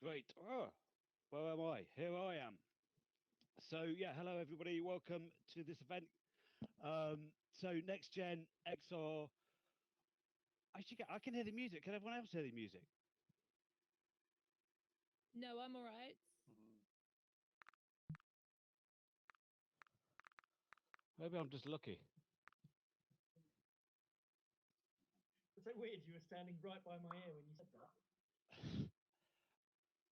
Great. Where am I? Here I am. So yeah, hello everybody. Welcome to this event. So next gen XR. I can hear the music. Can everyone else hear the music? No, I'm all right. Maybe I'm just lucky. It's so weird. You were standing right by my ear when you said that.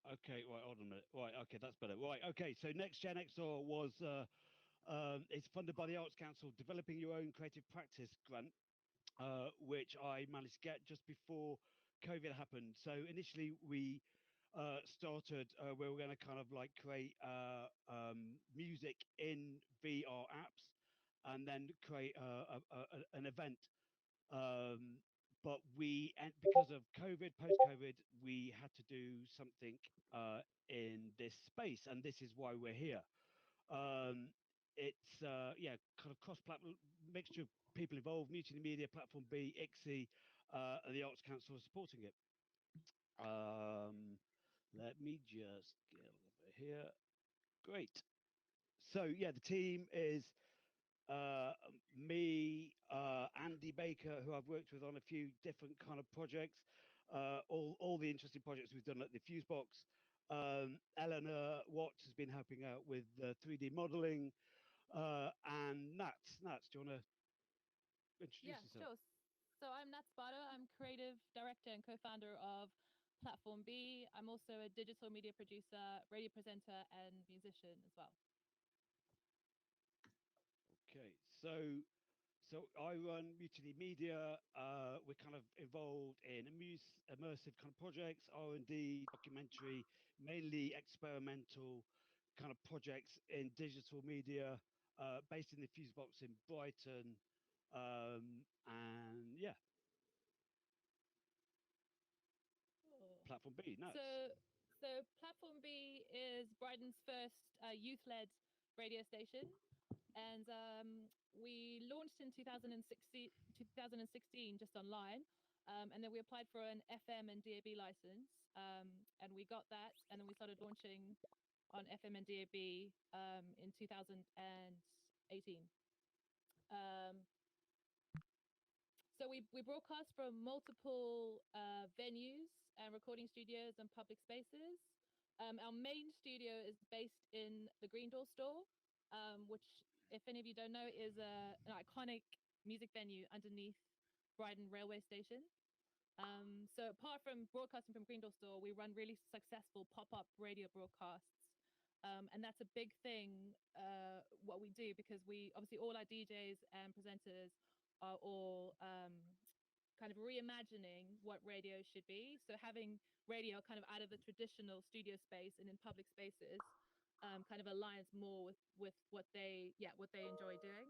Okay, right, hold on a minute. Right, okay, that's better. Right, okay. So next gen XR was it's funded by the Arts Council, developing your own creative practice grant, which I managed to get just before COVID happened. So initially we started, we were going to kind of like create music in VR apps and then create an event. But because of COVID, post COVID, we had to do something in this space, and this is why we're here. Um, it's yeah, kind of cross-platform mixture of people involved, Mutiny Media, Platform B, ICSI, and the Arts Council are supporting it. Let me just get over here. Great. So yeah, the team is me, Andy Baker, who I've worked with on a few different kind of projects, all the interesting projects we've done at the Fusebox. Eleanor Watts has been helping out with 3D modeling, and Nats, do you want to introduce Yeah, yourself? sure. So I'm Nat Spada. I'm creative director and co-founder of Platform B. I'm also a digital media producer, radio presenter, and musician as well. Okay, so I run Mutiny Media. We're kind of involved in immersive kind of projects, R&D, documentary, mainly experimental kind of projects in digital media, based in the Fusebox in Brighton. And yeah, Cool. Platform B, So, nuts. so Platform B is Brighton's first youth-led radio station, and we launched in 2016 just online, and then we applied for an FM and DAB license, and we got that, and then we started launching on FM and DAB in 2018. Um, so we broadcast from multiple venues and recording studios and public spaces. Our main studio is based in the Green Door store, which, if any of you don't know, is an iconic music venue underneath Brighton railway station. So apart from broadcasting from Green Door store, we run really successful pop-up radio broadcasts. And that's a big thing, what we do, because we obviously all our DJs and presenters are all kind of reimagining what radio should be. So having radio kind of out of the traditional studio space and in public spaces kind of aligns more with what they enjoy doing.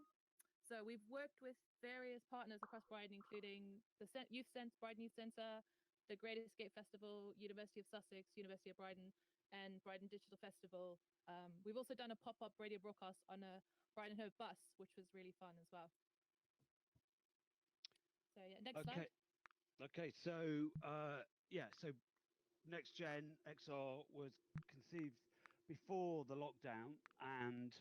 So we've worked with various partners across Brighton, including the Youth Sense, Brighton Youth Centre, the Great Escape Festival, University of Sussex, University of Brighton, and Brighton Digital Festival. We've also done a pop-up radio broadcast on a Brighton Hove bus, which was really fun as well. So yeah, next slide. Okay, okay. So yeah, so Next Gen XR was conceived before the lockdown, and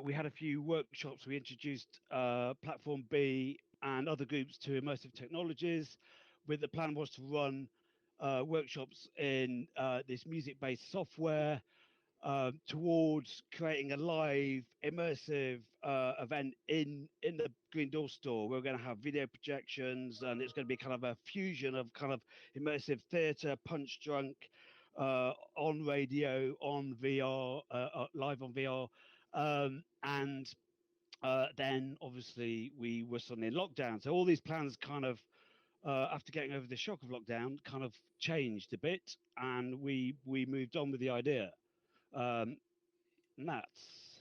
we had a few workshops. We introduced Platform B and other groups to immersive technologies. With the plan was to run workshops in this music-based software towards creating a live immersive event in the Green Door store. We're going to have video projections, and it's going to be kind of a fusion of kind of immersive theatre, punch drunk, on radio, on VR, live on VR, and then obviously we were suddenly in lockdown. So all these plans kind of after getting over the shock of lockdown, kind of changed a bit, and we moved on with the idea. Um, Nuts.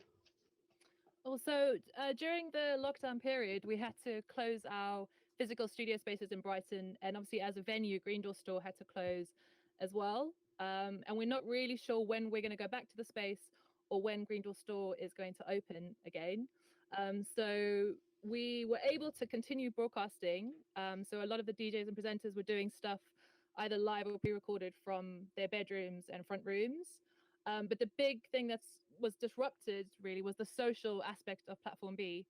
Also, during the lockdown period, we had to close our physical studio spaces in Brighton, and obviously, as a venue, Green Door Store had to close as well. And we're not really sure when we're going to go back to the space or when Green Door Store is going to open again. So we were able to continue broadcasting. So a lot of the DJs and presenters were doing stuff either live or pre-recorded from their bedrooms and front rooms. But the big thing was disrupted really was the social aspect of Platform B,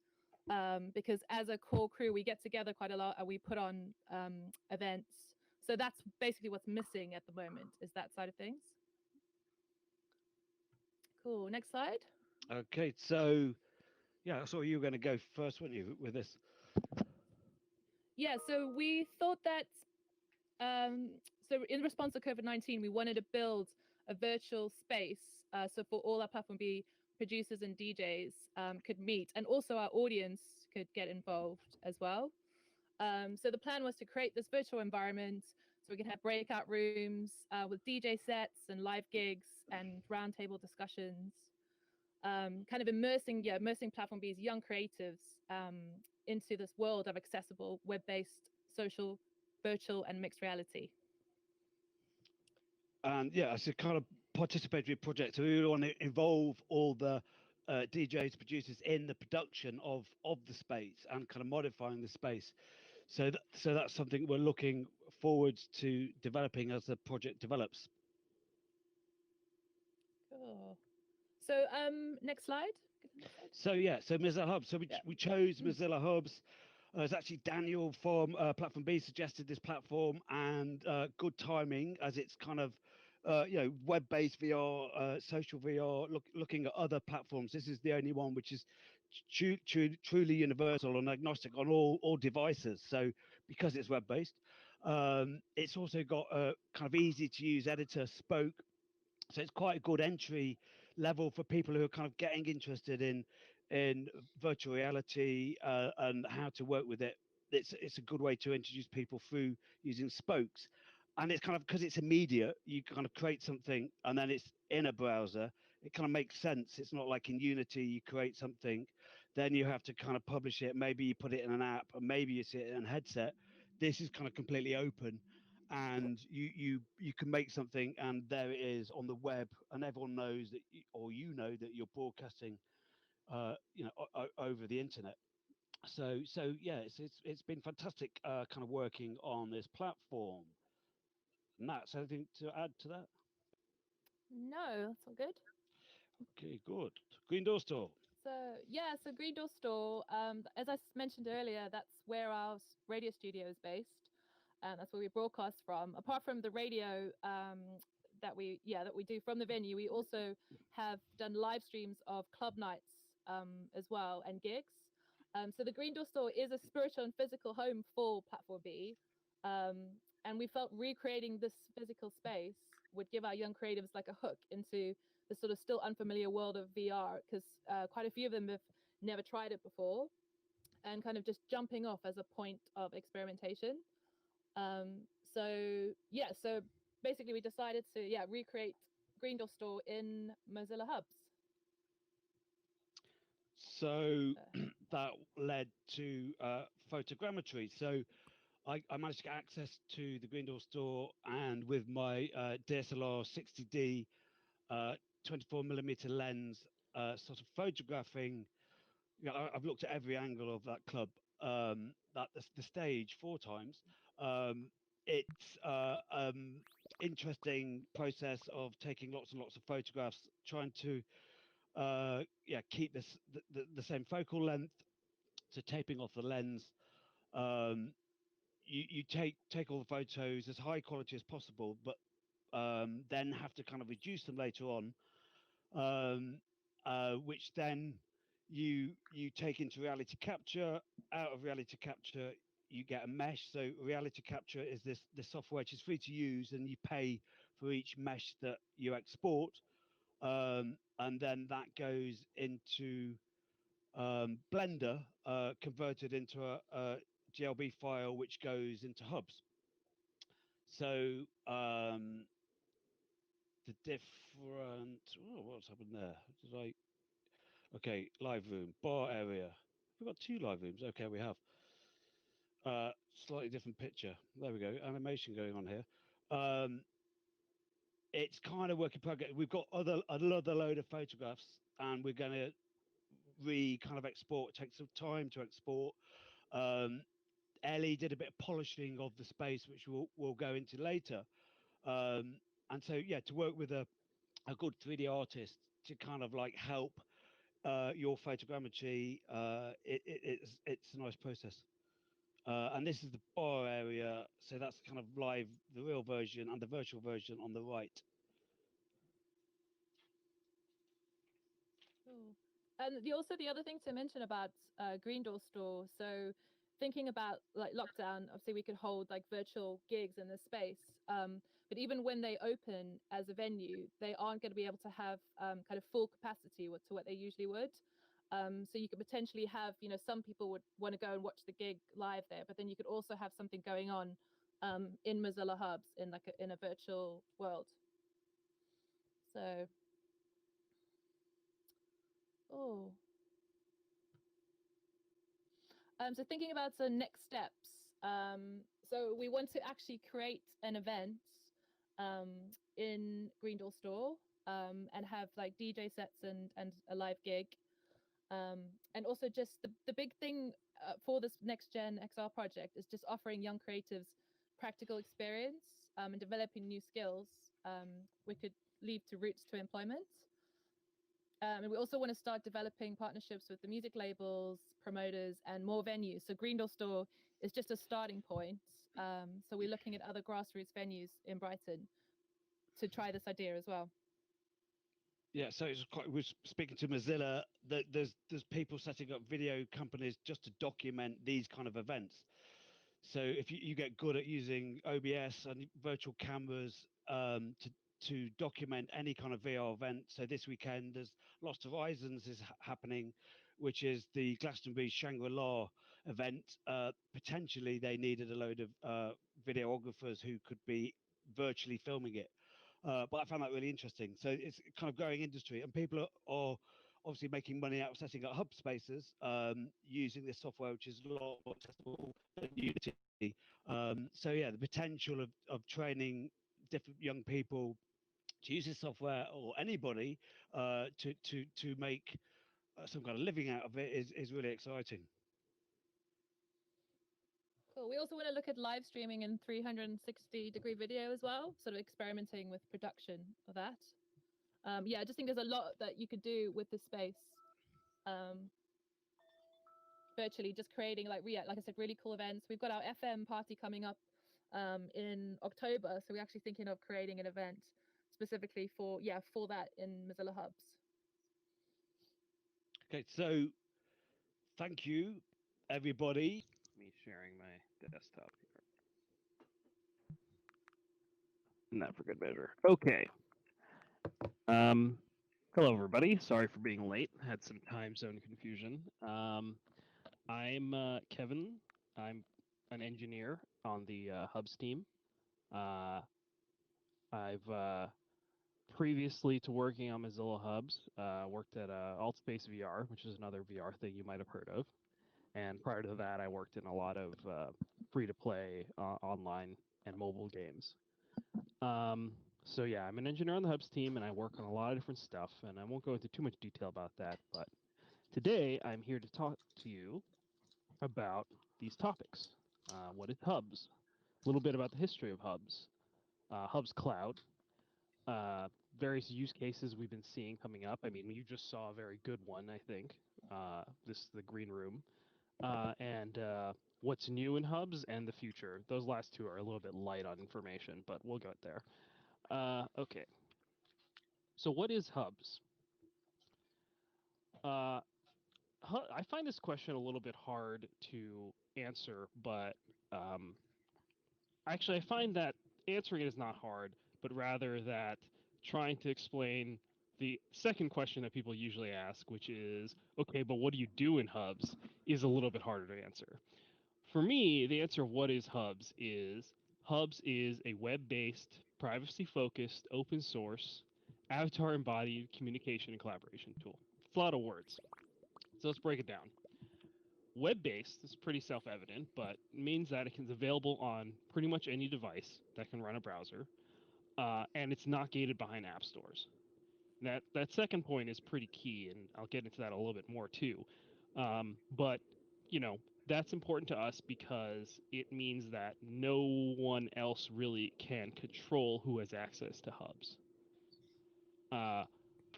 because as a core crew, we get together quite a lot and we put on events. So that's basically what's missing at the moment, is that side of things. Cool. Next slide. Okay, so yeah, I saw you were going to go first, weren't you, with this? Yeah, so we thought that, so in response to COVID-19, we wanted to build a virtual space, so for all our Platform B producers and DJs could meet, and also our audience could get involved as well. So the plan was to create this virtual environment so we could have breakout rooms with DJ sets and live gigs and roundtable discussions, kind of immersing Platform B's young creatives into this world of accessible, web-based, social, virtual, and mixed reality. And yeah, it's a kind of participatory project. So we want to involve all the DJs, producers in the production of the space and kind of modifying the space. So that's something we're looking forward to developing as the project develops. Cool. So next slide. So yeah, so Mozilla Hubs. So we chose Mozilla Hubs. It's actually Daniel from Platform B suggested this platform, and good timing as it's kind of web-based VR, social VR, looking at other platforms. This is the only one which is truly universal and agnostic on all devices. So because it's web-based, it's also got a kind of easy to use editor, Spoke. So it's quite a good entry level for people who are kind of getting interested in virtual reality and how to work with it. It's a good way to introduce people through using spokes. And it's kind of, because it's immediate, you kind of create something and then it's in a browser. It kind of makes sense. It's not like in Unity, you create something, then you have to kind of publish it. Maybe you put it in an app, and maybe you see it in a headset. This is kind of completely open, and you can make something, and there it is on the web, and everyone knows that or that you're broadcasting over the internet. So yeah, it's been fantastic kind of working on this platform. Nat, anything to add to that? No, that's all good. Okay, good. Green Door Store. So yeah, so Green Door Store, as I mentioned earlier, that's where our radio studio is based. That's where we broadcast from. Apart from the radio that we do from the venue, we also have done live streams of club nights as well, and gigs. So the Green Door Store is a spiritual and physical home for Platform B, and we felt recreating this physical space would give our young creatives like a hook into the sort of still unfamiliar world of VR, because quite a few of them have never tried it before, and kind of just jumping off as a point of experimentation. So basically we decided to recreate Green Door Store in Mozilla Hubs. So that led to photogrammetry. So I managed to get access to the Green Door Store, and with my DSLR 60D 24mm lens, sort of photographing. I've looked at every angle of that club, that the stage 4 times. It's interesting process of taking lots and lots of photographs, trying to keep the same focal length, so taping off the lens. You take all the photos as high quality as possible, but then have to kind of reduce them later on, which then you take into reality capture. Out of reality capture, you get a mesh. So reality capture is this software which is free to use, and you pay for each mesh that you export, and then that goes into Blender, converted into a GLB file, which goes into Hubs. So the different, what's happened there? Okay, live room, bar area. We've got 2 live rooms. Okay, we have slightly different picture. There we go. Animation going on here. It's kind of work in progress. We've got another load of photographs, and we're going to kind of export. Take some time to export. Ellie did a bit of polishing of the space, which we'll go into later. And so, yeah, to work with a good 3D artist to kind of like help your photogrammetry, it's a nice process. And this is the bar area, so that's kind of live, the real version and the virtual version on the right. Cool. And the other thing to mention about Green Door Store. So thinking about like lockdown, obviously we could hold like virtual gigs in this space. But even when they open as a venue, they aren't going to be able to have kind of full capacity to what they usually would. So you could potentially have, some people would want to go and watch the gig live there, but then you could also have something going on in Mozilla Hubs in like in a virtual world. So, oh. So thinking about the next steps. So we want to actually create an event um, in Green Door Store and have like DJ sets and a live gig. And also just the big thing for this next gen XR project is just offering young creatives practical experience and developing new skills we could lead to routes to employment. And we also want to start developing partnerships with the music labels, promoters, and more venues. So Green Door Store is just a starting point. So we're looking at other grassroots venues in Brighton to try this idea as well. Yeah, so we're speaking to Mozilla that there's people setting up video companies just to document these kind of events. So if you get good at using OBS and virtual cameras to document any kind of VR event. So this weekend there's Lost Horizons is happening, which is the Glastonbury Shangri-La event. Potentially they needed a load of videographers who could be virtually filming it. But I found that really interesting. So it's kind of growing industry, and people are obviously making money out of setting up hub spaces using this software, which is a lot more accessible than Unity. So yeah, the potential of training different young people to use this software, or anybody to make some kind of living out of it is really exciting. Cool. We also want to look at live streaming in 360-degree video as well, sort of experimenting with production of that. Yeah, I just think there's a lot that you could do with this space. Virtually just creating like I said, really cool events. We've got our FM party coming up in October, so we're actually thinking of creating an event specifically for that in Mozilla Hubs. Okay, so thank you everybody. Me sharing my desktop here. Not for good measure. Okay. Hello everybody. Sorry for being late. Had some time zone confusion. I'm Kevin. I'm an engineer on the Hubs team. I've previously to working on Mozilla Hubs, worked at AltSpace VR, which is another VR thing you might have heard of. And prior to that, I worked in a lot of free-to-play online and mobile games. So yeah, I'm an engineer on the Hubs team, and I work on a lot of different stuff, and I won't go into too much detail about that, but today I'm here to talk to you about these topics. What is Hubs? A little bit about the history of Hubs. Hubs Cloud. Various use cases we've been seeing coming up. I mean, you just saw a very good one, I think. This is the green room. And what's new in Hubs and the future. Those last two are a little bit light on information, but we'll get there. Okay. So what is Hubs? I find this question a little bit hard to answer, but actually I find that answering it is not hard, but rather that trying to explain the second question that people usually ask, which is, okay, but what do you do in Hubs, is a little bit harder to answer. For me, the answer of what is Hubs is a web-based, privacy-focused, open source, avatar-embodied communication and collaboration tool. It's a lot of words. So let's break it down. Web-based is pretty self-evident, but means that it is available on pretty much any device that can run a browser, and it's not gated behind app stores. That second point is pretty key, and I'll get into that a little bit more too. But That's important to us because it means that no one else really can control who has access to hubs.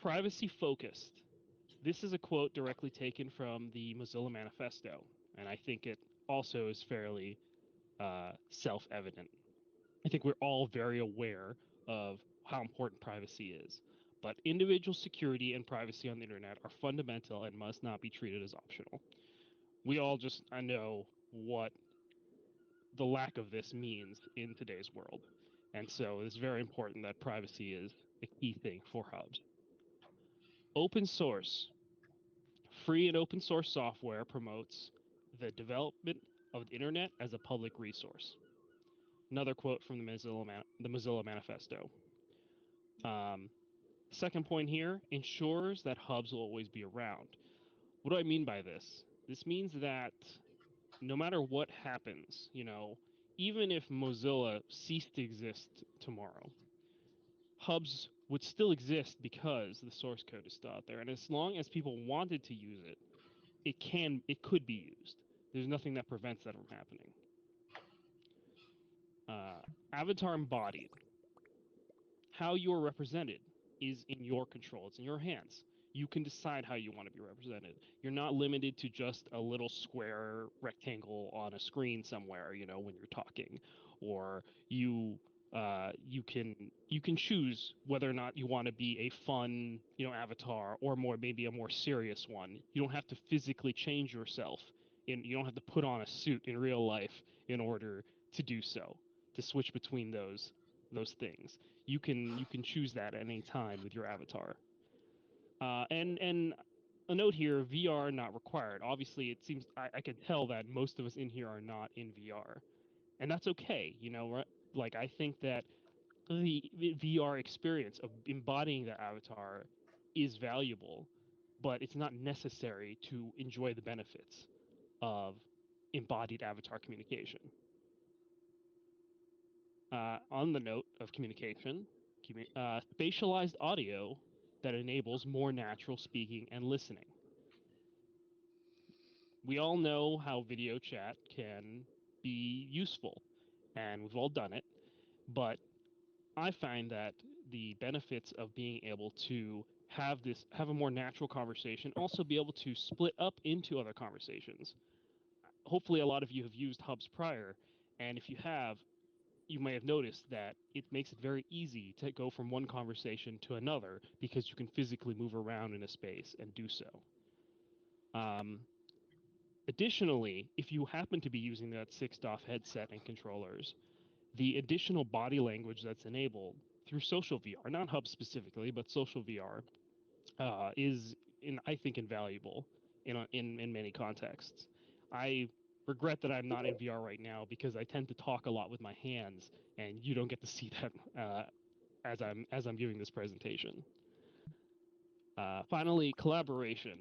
Privacy focused. This is a quote directly taken from the Mozilla Manifesto, and I think it also is fairly self-evident. I think we're all very aware of how important privacy is, but individual security and privacy on the internet are fundamental and must not be treated as optional. We all just know what the lack of this means in today's world, and so it's very important that privacy is a key thing for hubs. Open source. Free and open source software promotes the development of the internet as a public resource. Another quote from the Mozilla Manifesto. Second point here, ensures that hubs will always be around. What do I mean by this? This means that no matter what happens, even if Mozilla ceased to exist tomorrow, hubs would still exist because the source code is still out there. And as long as people wanted to use it, it could be used. There's nothing that prevents that from happening. Avatar embodied. How you are represented is in your control. It's in your hands. You can decide how you want to be represented. You're not limited to just a little square rectangle on a screen somewhere, when you're talking, or you can choose whether or not you want to be a fun, avatar, or maybe a more serious one. You don't have to physically change yourself. You don't have to put on a suit in real life in order to do so, to switch between those things. You can choose that at any time with your avatar. And a note here: VR not required. Obviously, it seems I can tell that most of us in here are not in VR, and that's okay. Right? Like, I think that the VR experience of embodying the avatar is valuable, but it's not necessary to enjoy the benefits of embodied avatar communication. On the note of communication, spatialized audio that enables more natural speaking and listening. We all know how video chat can be useful, and we've all done it, but I find that the benefits of being able to have a more natural conversation, also be able to split up into other conversations. Hopefully a lot of you have used hubs prior, and if you have, you may have noticed that it makes it very easy to go from one conversation to another because you can physically move around in a space and do so. Additionally, if you happen to be using that 6DoF headset and controllers, the additional body language that's enabled through social VR, not Hub specifically, but social VR, is, I think, invaluable in many contexts. I regret that I'm not in VR right now because I tend to talk a lot with my hands, and you don't get to see that as I'm giving this presentation. Finally, collaboration.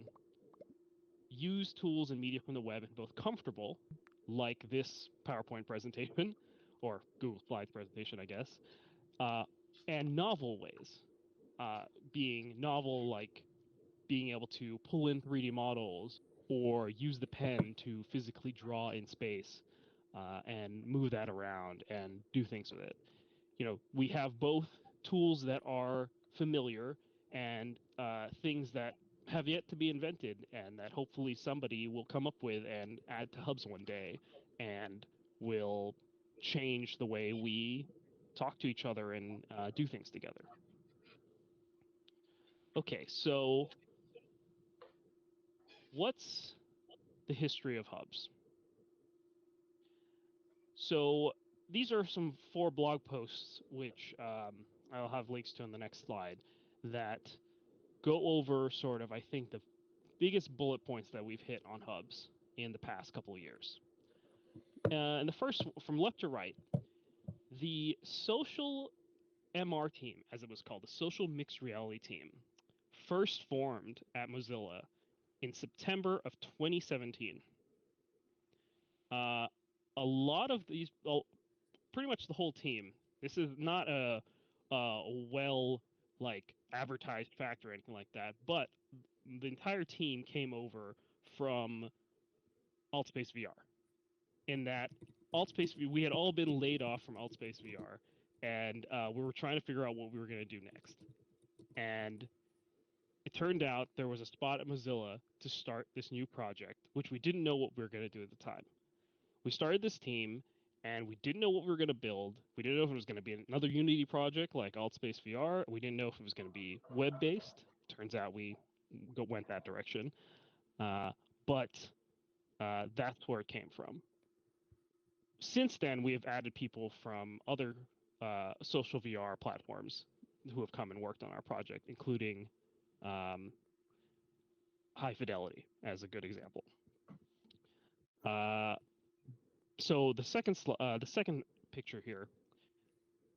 Use tools and media from the web in both comfortable, like this PowerPoint presentation, or Google Slides presentation, I guess, and novel ways. Being novel, like being able to pull in 3D models or use the pen to physically draw in space and move that around and do things with it. We have both tools that are familiar and things that have yet to be invented, and that hopefully somebody will come up with and add to hubs one day, and will change the way we talk to each other and do things together. Okay, so what's the history of hubs? So these are some 4 blog posts, which I'll have links to in the next slide, that go over sort of, I think, the biggest bullet points that we've hit on hubs in the past couple of years. And the first, from left to right, the social MR team, as it was called, the social mixed reality team, first formed at Mozilla in September of 2017. A lot of these, well, pretty much the whole team. This is not a well advertised fact or anything like that, but the entire team came over from AltSpace VR. In that AltSpace, we had all been laid off from AltSpace VR, and we were trying to figure out what we were going to do next. And it turned out there was a spot at Mozilla to start this new project, which we didn't know what we were going to do at the time. We started this team, and we didn't know what we were going to build. We didn't know if it was going to be another Unity project like AltSpace VR. We didn't know if it was going to be web-based. Turns out we went that direction. But that's where it came from. Since then, we have added people from other social VR platforms who have come and worked on our project, including High Fidelity as a good example. So the second picture here,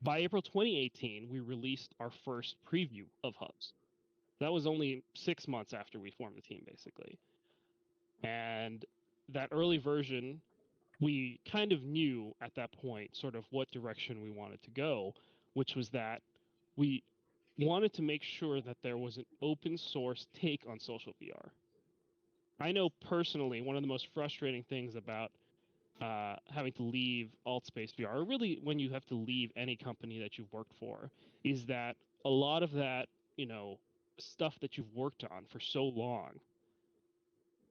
by April 2018, we released our first preview of Hubs. That was only 6 months after we formed the team, basically. And that early version, we kind of knew at that point sort of what direction we wanted to go, which was that we wanted to make sure that there was an open source take on social VR. I know personally one of the most frustrating things about having to leave AltSpace VR, or really when you have to leave any company that you've worked for, is that a lot of that, stuff that you've worked on for so long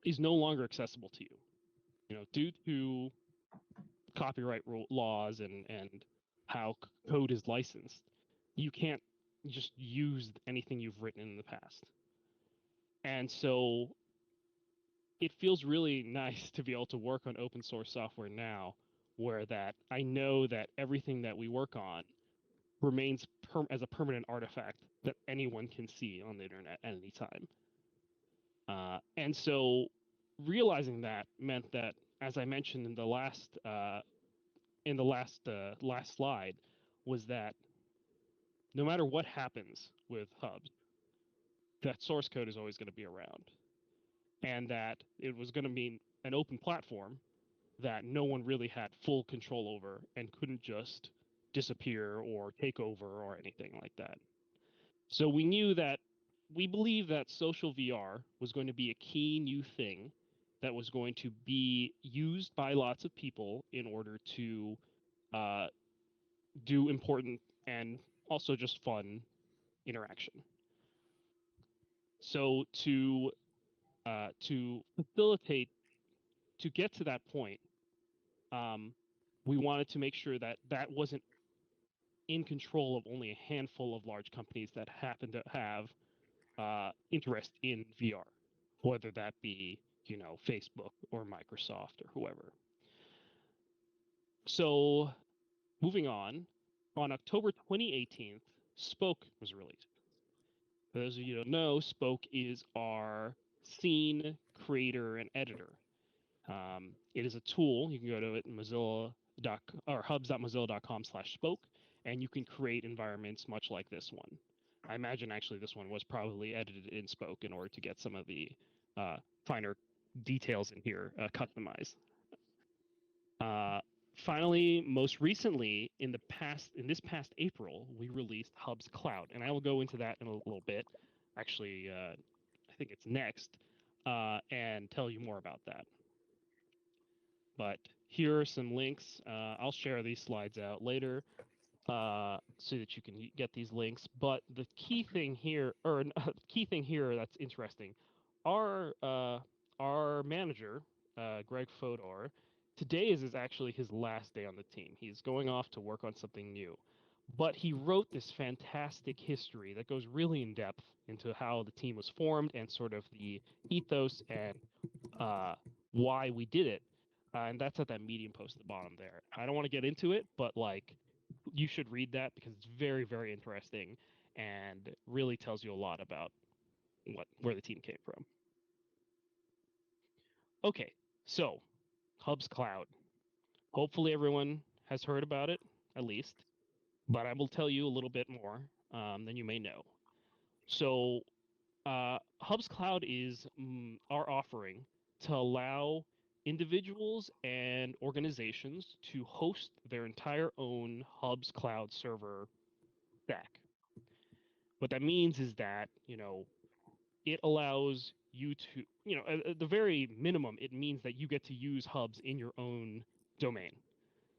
is no longer accessible to you. Due to copyright laws and how code is licensed, you can't just use anything you've written in the past. And so it feels really nice to be able to work on open source software now, where that I know that everything that we work on remains as a permanent artifact that anyone can see on the internet at any time. And so realizing that meant that, as I mentioned in the last slide, was that no matter what happens with Hubs, that source code is always going to be around, and that it was going to be an open platform that no one really had full control over and couldn't just disappear or take over or anything like that. So we believe that social VR was going to be a key new thing that was going to be used by lots of people in order to do important and also just fun interaction. So to facilitate, to get to that point, we wanted to make sure that that wasn't in control of only a handful of large companies that happen to have interest in VR, whether that be, Facebook or Microsoft or whoever. So moving on October 2018th, Spoke was released. For those of you who don't know, Spoke is our scene creator and editor. It is a tool. You can go to it in hubs.mozilla.com/spoke, and you can create environments much like this one. I imagine actually this one was probably edited in Spoke in order to get some of the finer details in here customized. Finally, most recently, in this past April, we released Hubs Cloud, and I will go into that in a little bit. Actually, I think it's next, and tell you more about that. But here are some links. I'll share these slides out later so that you can get these links. But the key thing here, that's interesting, our manager, Greg Fodor, today is actually his last day on the team. He's going off to work on something new. But he wrote this fantastic history that goes really in depth into how the team was formed and sort of the ethos and why we did it. And that's at that Medium post at the bottom there. I don't want to get into it, but you should read that because it's very, very interesting and really tells you a lot about where the team came from. Okay, so Hubs Cloud. Hopefully everyone has heard about it, at least, but I will tell you a little bit more than you may know. So Hubs Cloud is our offering to allow individuals and organizations to host their entire own Hubs Cloud server stack. What that means is that, it allows you to, at the very minimum, it means that you get to use hubs in your own domain.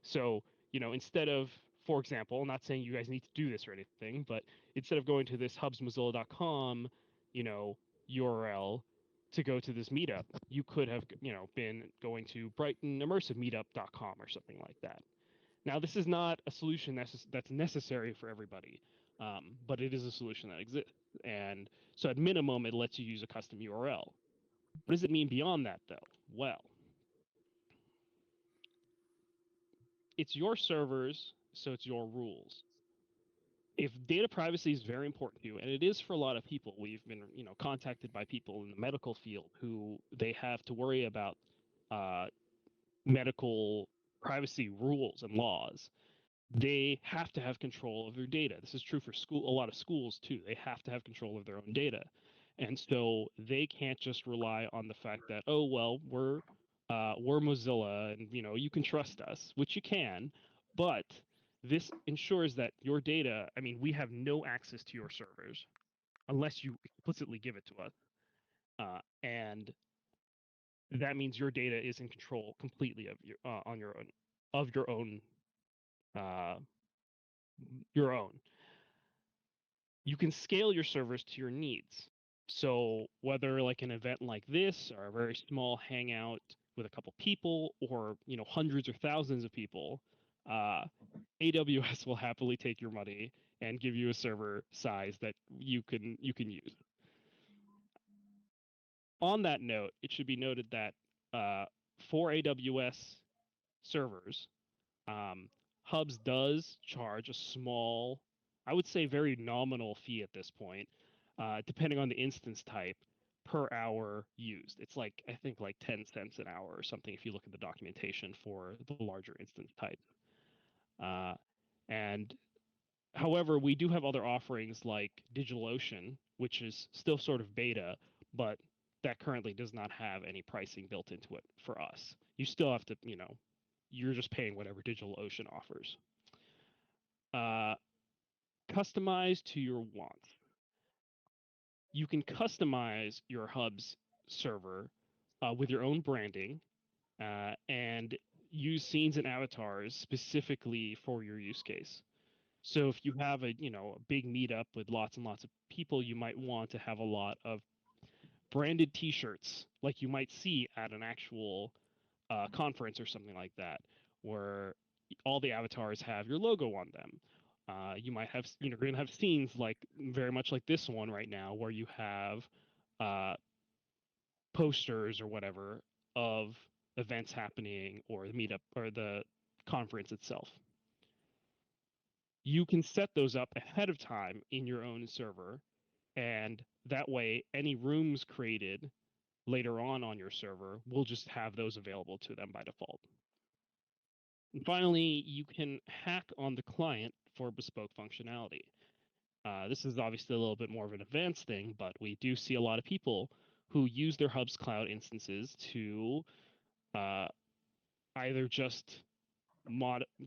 So, instead of, for example, I'm not saying you guys need to do this or anything, but instead of going to this hubsmozilla.com, URL to go to this meetup, you could have, been going to brightonimmersivemeetup.com or something like that. Now, this is not a solution that's necessary for everybody, but it is a solution that exists. And so at minimum, it lets you use a custom URL. What does it mean beyond that, though? Well, it's your servers, so it's your rules. If data privacy is very important to you, and it is for a lot of people, we've been contacted by people in the medical field who they have to worry about medical privacy rules and laws. They have to have control of their data. This is true for a lot of schools too. They have to have control of their own data. And so they can't just rely on the fact that, oh, well, we're Mozilla and, you can trust us, which you can, but this ensures that your data, we have no access to your servers unless you explicitly give it to us. And that means your data is in control completely of your own. You can scale your servers to your needs. So whether like an event like this or a very small hangout with a couple people or hundreds or thousands of people, AWS will happily take your money and give you a server size that you can use. On that note, it should be noted that for AWS servers, Hubs does charge a small, I would say very nominal fee at this point, depending on the instance type per hour used. It's like, I think like 10 cents an hour or something if you look at the documentation for the larger instance type. And however, we do have other offerings like DigitalOcean, which is still sort of beta, but that currently does not have any pricing built into it for us. You still have to, you're just paying whatever DigitalOcean offers. Customize to your wants. You can customize your Hubs server with your own branding and use scenes and avatars specifically for your use case. So if you have a big meetup with lots and lots of people, you might want to have a lot of branded T-shirts like you might see at an actual conference or something like that, where all the avatars have your logo on them. You might have, you're going to have scenes like very much like this one right now, where you have posters or whatever of events happening or the meetup or the conference itself. You can set those up ahead of time in your own server, and that way any rooms created later on your server will just have those available to them by default. And finally, you can hack on the client for bespoke functionality. This is obviously a little bit more of an advanced thing, but we do see a lot of people who use their Hubs Cloud instances to either just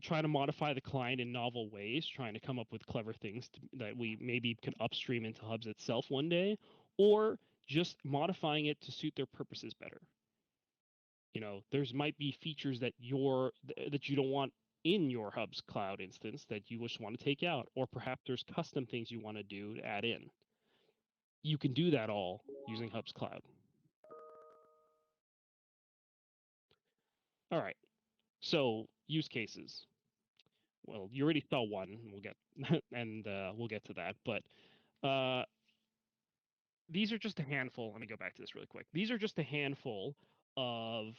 try to modify the client in novel ways, trying to come up with clever things that we maybe could upstream into Hubs itself one day, or just modifying it to suit their purposes better. There's might be features that you don't want in your Hubs Cloud instance that you just want to take out, or perhaps there's custom things you want to do to add in. You can do that all using Hubs Cloud. All right, so use cases. Well, you already saw one. We'll get we'll get to that, but these are just a handful. Let me go back to this really quick. These are just a handful of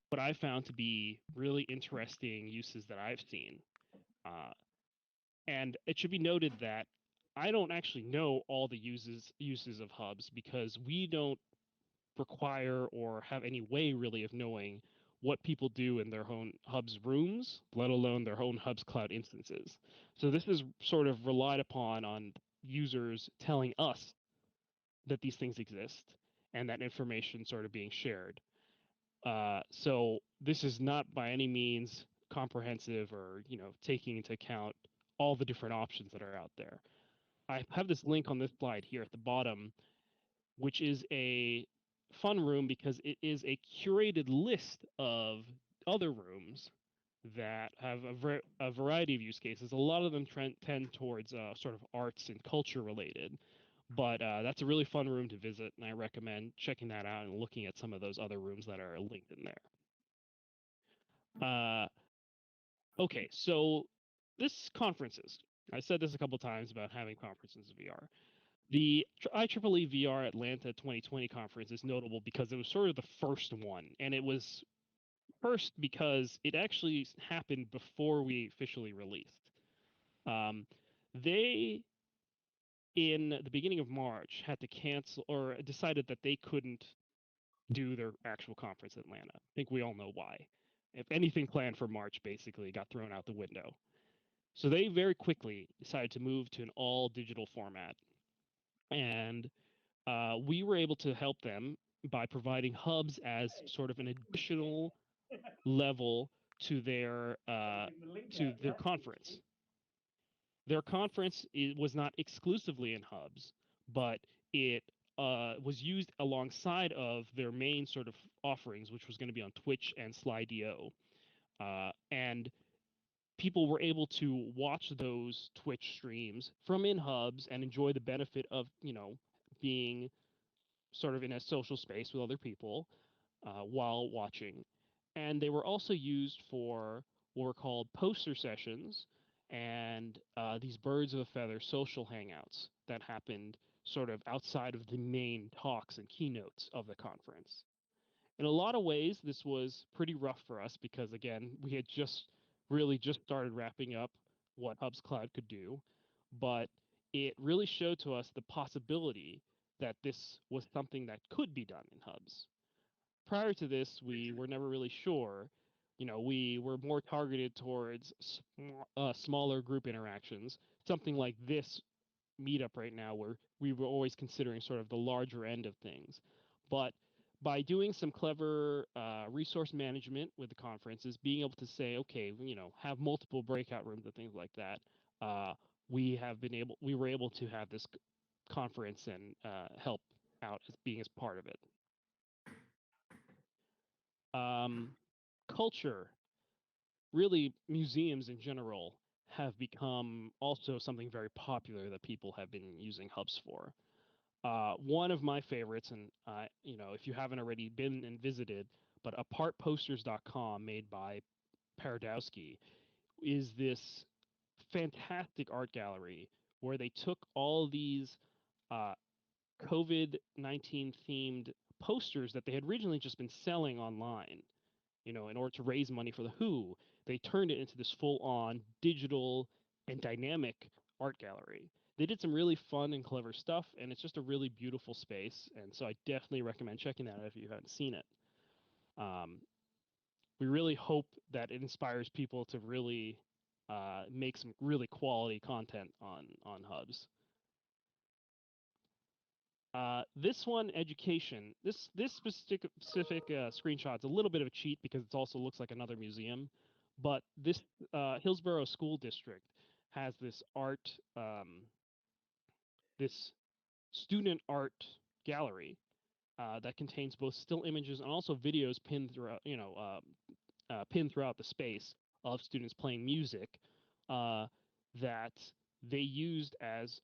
what I found to be really interesting uses that I've seen. And it should be noted that I don't actually know all the uses of Hubs because we don't require or have any way really of knowing what people do in their own Hubs rooms, let alone their own Hubs Cloud instances. So this is sort of relied upon on users telling us that these things exist and that information sort of being shared. So this is not by any means comprehensive or taking into account all the different options that are out there. I have this link on this slide here at the bottom which is a fun room because it is a curated list of other rooms that have a variety of use cases. A lot of them tend towards sort of arts and culture related, but that's a really fun room to visit, and I recommend checking that out and looking at some of those other rooms that are linked in there. Okay, so this conferences. I said this a couple times about having conferences in VR. The IEEE VR Atlanta 2020 conference is notable because it was sort of the first one, and it was first because it actually happened before we officially released. They, in the beginning of March, had to cancel or decided that they couldn't do their actual conference in Atlanta. I think we all know why. If anything planned for March basically got thrown out the window. So they very quickly decided to move to an all digital format. And we were able to help them by providing hubs as sort of an additional level to their conference. Their conference was not exclusively in hubs, but it was used alongside of their main sort of offerings, which was going to be on Twitch and Slido. And people were able to watch those Twitch streams from in hubs and enjoy the benefit of, being sort of in a social space with other people while watching. And they were also used for what were called poster sessions and these birds of a feather social hangouts that happened sort of outside of the main talks and keynotes of the conference. In a lot of ways, this was pretty rough for us because, again, we had really just started wrapping up what Hubs Cloud could do, but it really showed to us the possibility that this was something that could be done in Hubs. Prior to this, we were never really sure. We were more targeted towards smaller group interactions, something like this meetup right now, where we were always considering sort of the larger end of things. But by doing some clever resource management with the conferences, being able to say, okay, have multiple breakout rooms and things like that, we were able to have this conference and help out as being as part of it. Culture, really museums in general, have become also something very popular that people have been using hubs for. One of my favorites, and if you haven't already been and visited, but apartposters.com, made by Paradowski, is this fantastic art gallery where they took all these COVID-19 themed posters that they had originally just been selling online, in order to raise money for the WHO. They turned it into this full-on digital and dynamic art gallery. They did some really fun and clever stuff, and it's just a really beautiful space. And so I definitely recommend checking that out if you haven't seen it. We really hope that it inspires people to really make some really quality content on Hubs. This one, education. This specific screenshot is a little bit of a cheat because it also looks like another museum, but this Hillsborough School District has this this student art gallery that contains both still images and also videos pinned throughout, pinned throughout the space of students playing music that they used as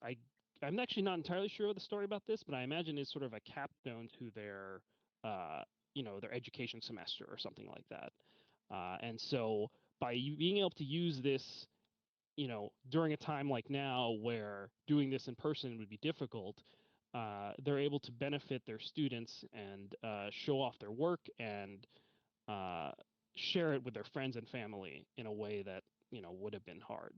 I'm actually not entirely sure of the story about this, but I imagine it's sort of a capstone to their their education semester or something like that. And so by being able to use this, during a time like now where doing this in person would be difficult, they're able to benefit their students and show off their work and share it with their friends and family in a way that would have been hard.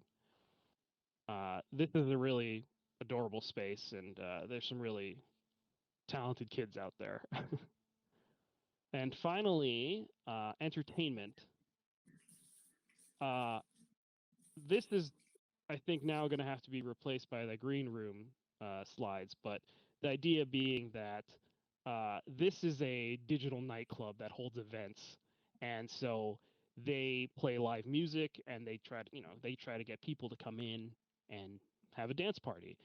This is a really adorable space, and there's some really talented kids out there. And finally, entertainment. This is, I think, now going to have to be replaced by the green room slides, but the idea being that this is a digital nightclub that holds events, and so they play live music and they try to get people to come in and have a dance party.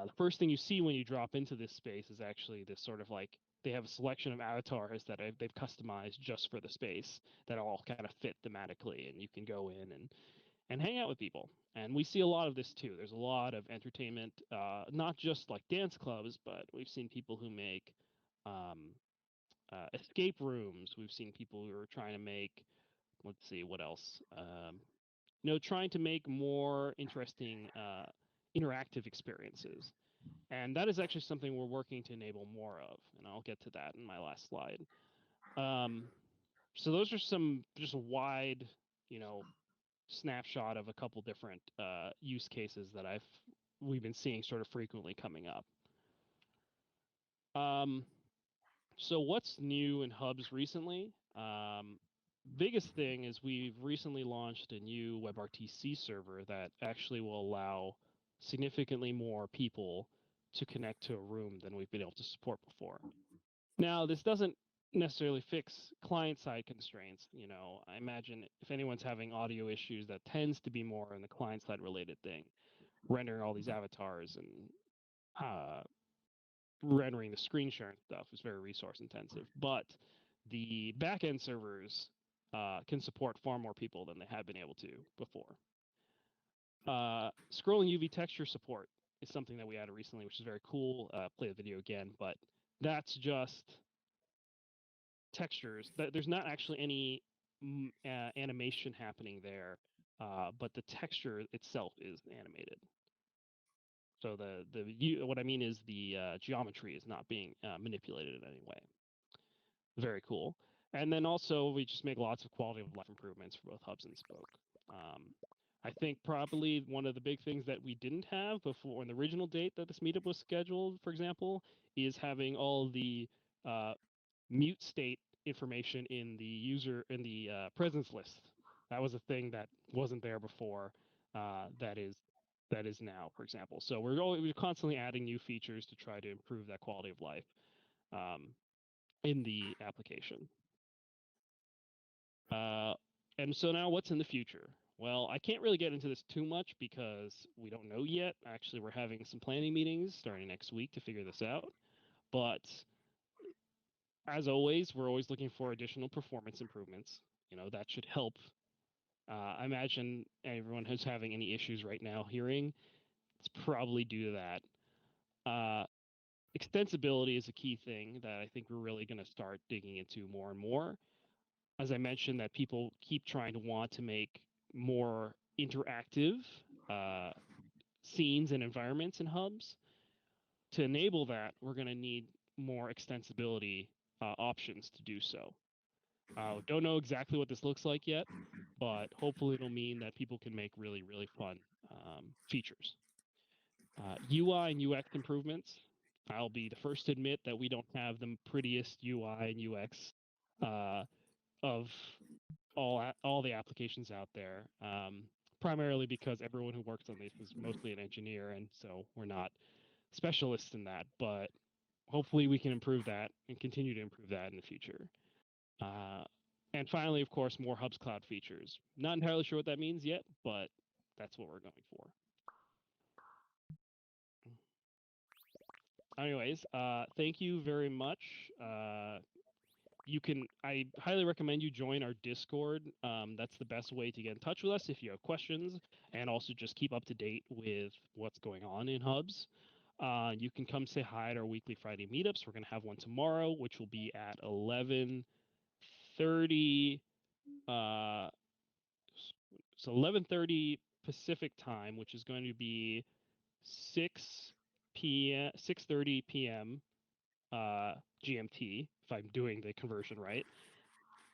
The first thing you see when you drop into this space is actually this sort of like they have a selection of avatars that they've customized just for the space that all kind of fit thematically, and you can go in and hang out with people. And we see a lot of this too. There's a lot of entertainment, not just like dance clubs, but we've seen people who make escape rooms. We've seen people who are trying to make, let's see, what else? Trying to make more interesting interactive experiences. And that is actually something we're working to enable more of. And I'll get to that in my last slide. So those are some just a wide, snapshot of a couple different use cases that we've been seeing sort of frequently coming up. So what's new in Hubs recently? Biggest thing is we've recently launched a new WebRTC server that actually will allow significantly more people to connect to a room than we've been able to support before. Now, this doesn't necessarily fix client-side constraints. I imagine if anyone's having audio issues, that tends to be more in the client-side related thing, rendering all these avatars and rendering the screen sharing stuff is very resource intensive. But the backend servers can support far more people than they have been able to before. Scrolling UV texture support is something that we added recently, which is very cool. Play the video again, but that's just textures. There's not actually any animation happening there, but the texture itself is animated. So what I mean is the geometry is not being manipulated in any way. Very cool. And then also we just make lots of quality of life improvements for both Hubs and Spoke. I think probably one of the big things that we didn't have before in the original date that this meetup was scheduled, for example, is having all the mute state information in the presence list. That was a thing that wasn't there before. That is now, for example. So we're constantly adding new features to try to improve that quality of life in the application. And so now what's in the future? Well, I can't really get into this too much because we don't know yet. Actually, we're having some planning meetings starting next week to figure this out. But as always, we're always looking for additional performance improvements. That should help. I imagine everyone who's having any issues right now hearing, it's probably due to that. Extensibility is a key thing that I think we're really going to start digging into more and more. As I mentioned, that people keep trying to want to make more interactive scenes and environments in Hubs. To enable that, we're going to need more extensibility options to do so. Don't know exactly what this looks like yet, but hopefully it'll mean that people can make really, really fun features. UI and UX improvements. I'll be the first to admit that we don't have the prettiest UI and UX of all the applications out there, primarily because everyone who works on this is mostly an engineer, and so we're not specialists in that. But hopefully we can improve that and continue to improve that in the future. And finally, of course, more Hubs Cloud features. Not entirely sure what that means yet, but that's what we're going for. Anyways, thank you very much. I highly recommend you join our Discord. That's the best way to get in touch with us if you have questions, and also just keep up to date with what's going on in Hubs. You can come say hi at our weekly Friday meetups. We're going to have one tomorrow, which will be at 11:30. So 11:30 Pacific time, which is going to be 6:30 p.m. GMT, if I'm doing the conversion right.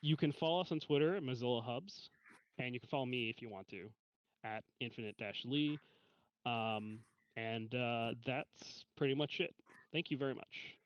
You can follow us on Twitter at Mozilla Hubs, and you can follow me if you want to at infinite-lee. And that's pretty much it. Thank you very much.